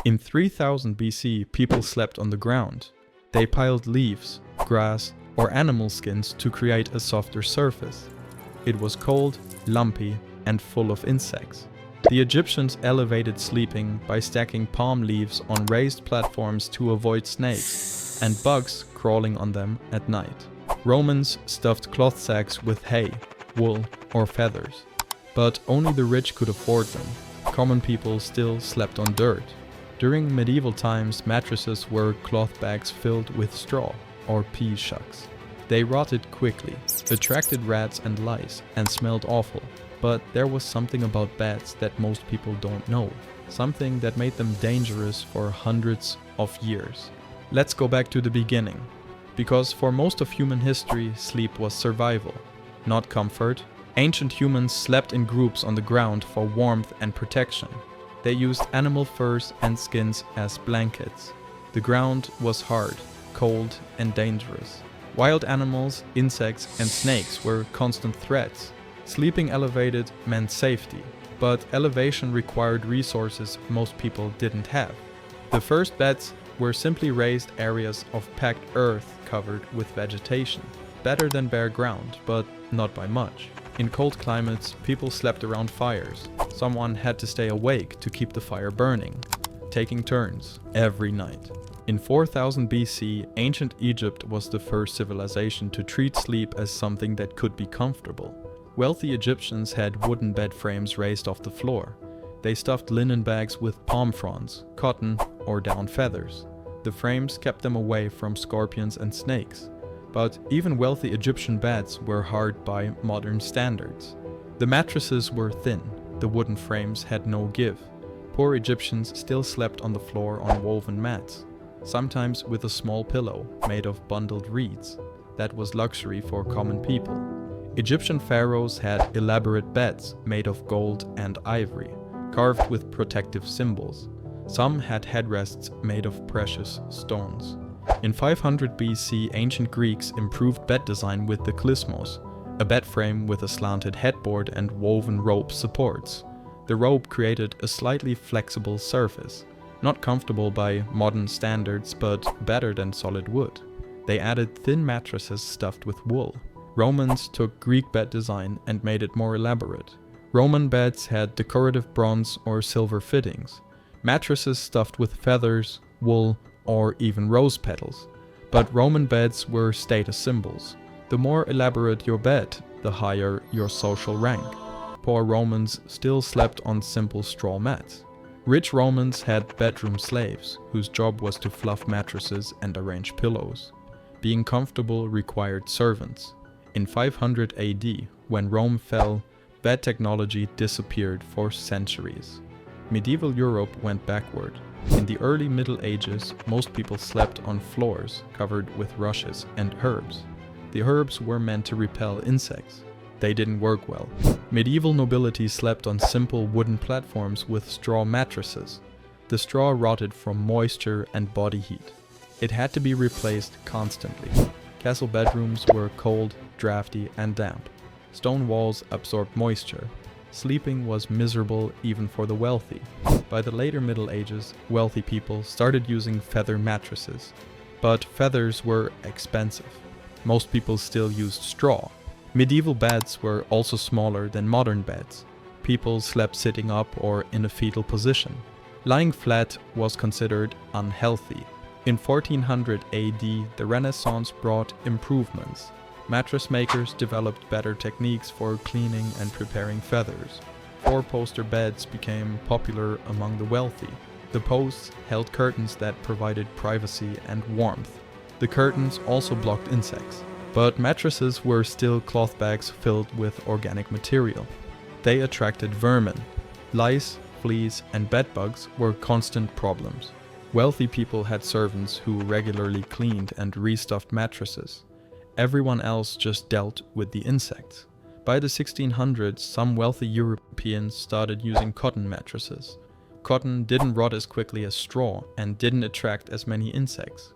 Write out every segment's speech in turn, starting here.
In 3000 BC, people slept on the ground. They piled leaves, grass, or animal skins to create a softer surface. It was cold, lumpy, and full of insects. The Egyptians elevated sleeping by stacking palm leaves on raised platforms to avoid snakes and bugs crawling on them at night. Romans stuffed cloth sacks with hay, wool, or feathers. But only the rich could afford them. Common people still slept on dirt. During medieval times, mattresses were cloth bags filled with straw, or pea shucks. They rotted quickly, attracted rats and lice, and smelled awful. But there was something about beds that most people don't know. Something that made them dangerous for hundreds of years. Let's go back to the beginning. Because for most of human history, sleep was survival, not comfort. Ancient humans slept in groups on the ground for warmth and protection. They used animal furs and skins as blankets. The ground was hard, cold, and dangerous. Wild animals, insects, and snakes were constant threats. Sleeping elevated meant safety, but elevation required resources most people didn't have. The first beds were simply raised areas of packed earth covered with vegetation. Better than bare ground, but not by much. In cold climates, people slept around fires. Someone had to stay awake to keep the fire burning, taking turns every night. In 4000 BC, ancient Egypt was the first civilization to treat sleep as something that could be comfortable. Wealthy Egyptians had wooden bed frames raised off the floor. They stuffed linen bags with palm fronds, cotton, or down feathers. The frames kept them away from scorpions and snakes. But even wealthy Egyptian beds were hard by modern standards. The mattresses were thin, the wooden frames had no give. Poor Egyptians still slept on the floor on woven mats, sometimes with a small pillow made of bundled reeds. That was luxury for common people. Egyptian pharaohs had elaborate beds made of gold and ivory, carved with protective symbols. Some had headrests made of precious stones. In 500 BC, ancient Greeks improved bed design with the klysmos, a bed frame with a slanted headboard and woven rope supports. The rope created a slightly flexible surface, not comfortable by modern standards but better than solid wood. They added thin mattresses stuffed with wool. Romans took Greek bed design and made it more elaborate. Roman beds had decorative bronze or silver fittings, mattresses stuffed with feathers, wool, or even rose petals. But Roman beds were status symbols. The more elaborate your bed, the higher your social rank. Poor Romans still slept on simple straw mats. Rich Romans had bedroom slaves, whose job was to fluff mattresses and arrange pillows. Being comfortable required servants. In 500 AD, when Rome fell, bed technology disappeared for centuries. Medieval Europe went backward. In the early Middle Ages, most people slept on floors covered with rushes and herbs. The herbs were meant to repel insects. They didn't work well. Medieval nobility slept on simple wooden platforms with straw mattresses. The straw rotted from moisture and body heat. It had to be replaced constantly. Castle bedrooms were cold, drafty, and damp. Stone walls absorbed moisture. Sleeping was miserable even for the wealthy. By the later Middle Ages, wealthy people started using feather mattresses. But feathers were expensive. Most people still used straw. Medieval beds were also smaller than modern beds. People slept sitting up or in a fetal position. Lying flat was considered unhealthy. In 1400 AD, the Renaissance brought improvements. Mattress makers developed better techniques for cleaning and preparing feathers. Four-poster beds became popular among the wealthy. The posts held curtains that provided privacy and warmth. The curtains also blocked insects. But mattresses were still cloth bags filled with organic material. They attracted vermin. Lice, fleas, and bedbugs were constant problems. Wealthy people had servants who regularly cleaned and restuffed mattresses. Everyone else just dealt with the insects. By the 1600s, some wealthy Europeans started using cotton mattresses. Cotton didn't rot as quickly as straw and didn't attract as many insects.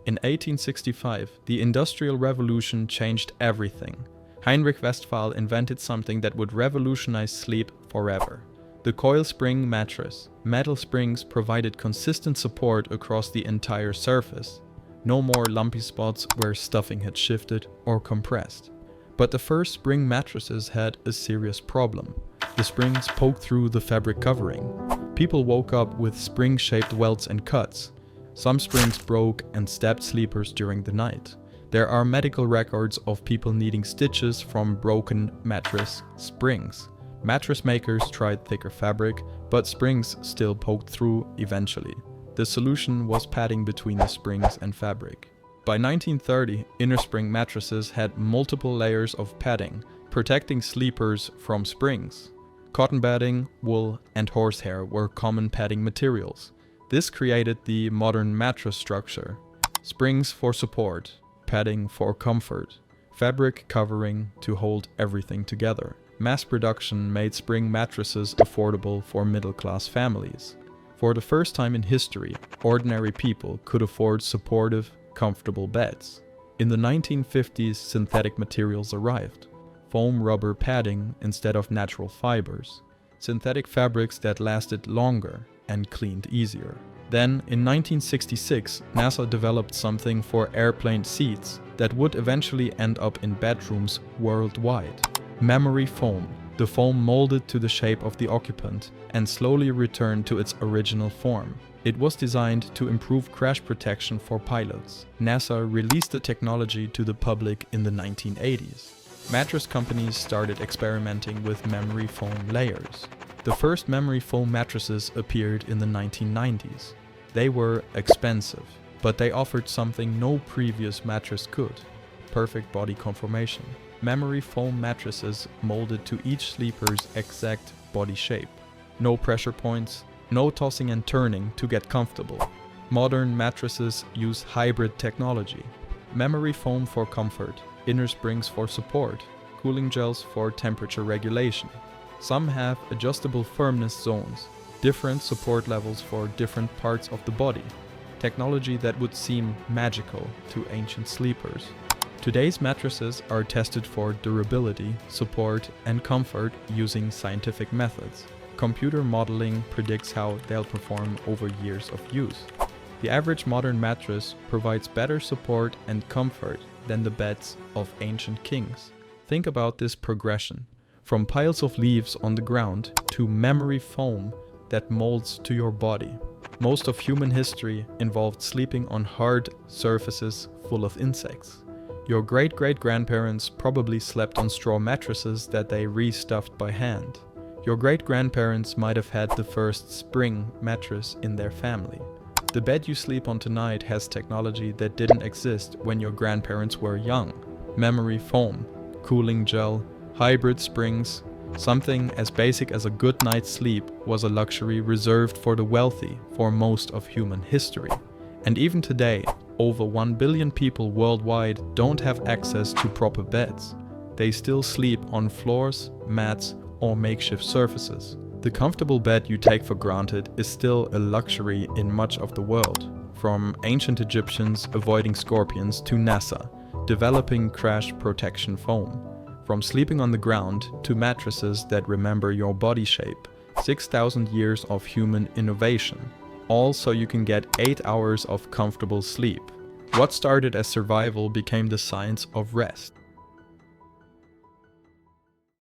In 1865, the Industrial Revolution changed everything. Heinrich Westphal invented something that would revolutionize sleep forever: The coil spring mattress. Metal springs provided consistent support across the entire surface. No more lumpy spots where stuffing had shifted or compressed. But the first spring mattresses had a serious problem. The springs poked through the fabric covering. People woke up with spring-shaped welts and cuts. Some springs broke and stabbed sleepers during the night. There are medical records of people needing stitches from broken mattress springs. Mattress makers tried thicker fabric, but springs still poked through eventually. The solution was padding between the springs and fabric. By 1930, innerspring mattresses had multiple layers of padding, protecting sleepers from springs. Cotton batting, wool, and horsehair were common padding materials. This created the modern mattress structure. Springs for support, padding for comfort, fabric covering to hold everything together. Mass production made spring mattresses affordable for middle-class families. For the first time in history, ordinary people could afford supportive, comfortable beds. In the 1950s, synthetic materials arrived. Foam rubber padding instead of natural fibers. Synthetic fabrics that lasted longer and cleaned easier. Then, in 1966, NASA developed something for airplane seats that would eventually end up in bedrooms worldwide. Memory foam. The foam molded to the shape of the occupant and slowly returned to its original form. It was designed to improve crash protection for pilots. NASA released the technology to the public in the 1980s. Mattress companies started experimenting with memory foam layers. The first memory foam mattresses appeared in the 1990s. They were expensive, but they offered something no previous mattress could: perfect body conformation. Memory foam mattresses molded to each sleeper's exact body shape. No pressure points, no tossing and turning to get comfortable. Modern mattresses use hybrid technology. Memory foam for comfort, inner springs for support, cooling gels for temperature regulation. Some have adjustable firmness zones, different support levels for different parts of the body. Technology that would seem magical to ancient sleepers. Today's mattresses are tested for durability, support, and comfort using scientific methods. Computer modeling predicts how they'll perform over years of use. The average modern mattress provides better support and comfort than the beds of ancient kings. Think about this progression, from piles of leaves on the ground to memory foam that molds to your body. Most of human history involved sleeping on hard surfaces full of insects. Your great-great-grandparents probably slept on straw mattresses that they restuffed by hand. Your great-grandparents might have had the first spring mattress in their family. The bed you sleep on tonight has technology that didn't exist when your grandparents were young. Memory foam, cooling gel, hybrid springs. Something as basic as a good night's sleep was a luxury reserved for the wealthy for most of human history. And even today, over 1 billion people worldwide don't have access to proper beds. They still sleep on floors, mats, or makeshift surfaces. The comfortable bed you take for granted is still a luxury in much of the world. From ancient Egyptians avoiding scorpions to NASA developing crash protection foam. From sleeping on the ground to mattresses that remember your body shape. 6,000 years of human innovation. All so you can get 8 hours of comfortable sleep. What started as survival became the science of rest.